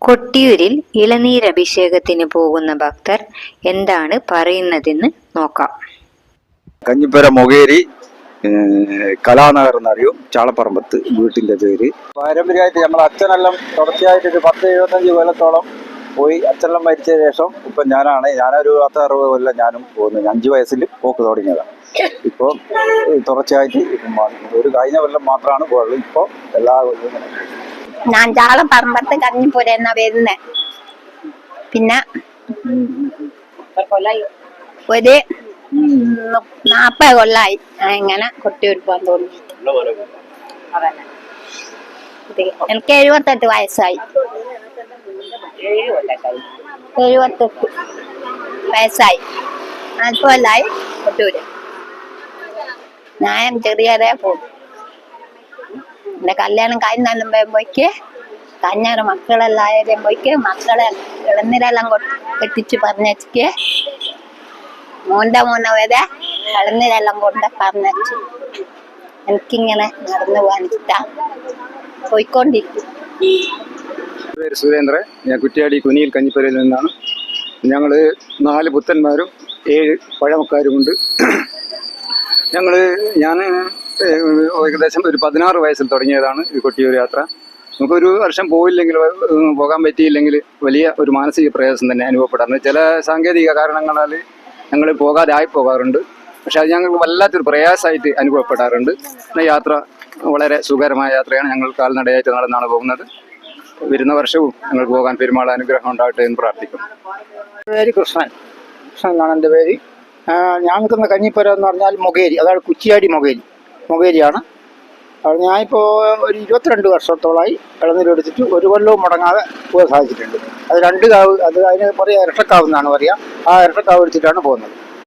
കൊട്ടിയൂരിൽ ഇളനീരഭിഷേകത്തിന് പോകുന്ന ഭക്തർ എന്താണ് പറയുന്നതെന്ന് നോക്കാം. കഞ്ഞിപ്പുര മൊകേരി കലാനഗർ എന്നറിയും, ചാളപ്പറമ്പത്ത് വീട്ടിന്റെ പേര്. പാരമ്പര്യമായിട്ട് നമ്മൾ അച്ഛനെല്ലാം തുടർച്ചയായിട്ട് ഒരു 10-75 കൊല്ലത്തോളം പോയി. അച്ഛനെല്ലാം മരിച്ച ശേഷം ഇപ്പൊ ഞാനൊരു 10-60 കൊല്ലം ഞാനും പോകുന്നത്. 5 വയസ്സിൽ പോക്ക് തുടങ്ങിയതാണ്. ഇപ്പോൾ തുടർച്ചയായിട്ട് ഒരു കഴിഞ്ഞ കൊല്ലം മാത്രമാണ് പോകുന്നത്. ഇപ്പൊ എല്ലാ കൊല്ലവും ഞാൻ ചാളപ്പറമ്പത്ത് കഞ്ഞിപ്പുര എന്നാ വരുന്നത്. പിന്നെ ഒരു 40 കൊല്ലായി ഇങ്ങനെ കൊട്ടിയൂർ പോകാൻ തോന്നി. എനിക്ക് 78 വയസ്സായി. 78 വയസ്സായി. 40 കൊല്ലായി കൊട്ടിയൂര്. ഞാൻ ചെറിയ പോകും. എന്റെ കല്യാണം കഴിഞ്ഞാലും പോയിക്ക് കഞ്ഞാറ് മക്കളെല്ലാം ആയാലും പോയിക്ക് മക്കളെ ഇളനീരെല്ലാം കെട്ടിച്ച് പറഞ്ഞേക്ക് മോന്റെ വരെ ഇളനീരെല്ലാം കൊണ്ട് പറഞ്ഞേച്ചു. എനിക്കിങ്ങനെ നടന്നു പോകാൻ ഇഷ്ടാ. പോയിക്കൊണ്ടിരിക്കും. പേര് സുരേന്ദ്രൻ. ഞാൻ കുറ്റ്യാടി കുനിയിൽ കഞ്ഞിപ്പുരയിൽ നിന്നാണ്. ഞങ്ങള് 4 പുത്തന്മാരും 7 പഴമക്കാരുമുണ്ട്. ഞാൻ ഏകദേശം ഒരു 16 വയസ്സിൽ തുടങ്ങിയതാണ് ഈ കൊട്ടിയൂർ യാത്ര. നമുക്കൊരു വർഷം പോകാൻ പറ്റിയില്ലെങ്കിൽ വലിയ ഒരു മാനസിക പ്രയാസം തന്നെ അനുഭവപ്പെടാറുണ്ട്. ചില സാങ്കേതിക കാരണങ്ങളാൽ ഞങ്ങൾ പോകാറുണ്ട്. പക്ഷെ അത് ഞങ്ങൾക്ക് വല്ലാത്തൊരു പ്രയാസമായിട്ട് അനുഭവപ്പെടാറുണ്ട്. യാത്ര വളരെ സുഖകരമായ യാത്രയാണ്. ഞങ്ങൾ കാൽനടയായിട്ട് നടന്നാണ് പോകുന്നത്. വരുന്ന വർഷവും ഞങ്ങൾ പോകാൻ പെരുമാൾ അനുഗ്രഹം ഉണ്ടാകട്ടെ എന്ന് പ്രാർത്ഥിക്കുന്നു. പേര് കൃഷ്ണൻ എന്നാണ് എൻ്റെ പേര്. ഞാൻ നിൽക്കുന്ന കഞ്ഞിപ്പുര എന്ന് പറഞ്ഞാൽ മൊകേരി, അതാണ് കുറ്റ്യാടി മൊകേരിയാണ്. അവിടെ ഞാനിപ്പോൾ ഒരു 22 വർഷത്തോളമായി ഇളനീരെടുത്തിട്ട് ഒരു കൊല്ലവും മുടങ്ങാതെ പോകാൻ സാധിച്ചിട്ടുണ്ട്. അത് 2 കാവ്, അതിന് പറയുക ഇരട്ടക്കാവ് എന്നാണ് പറയുക. ആ ഇരട്ടക്കാവ് എടുത്തിട്ടാണ് പോകുന്നത്.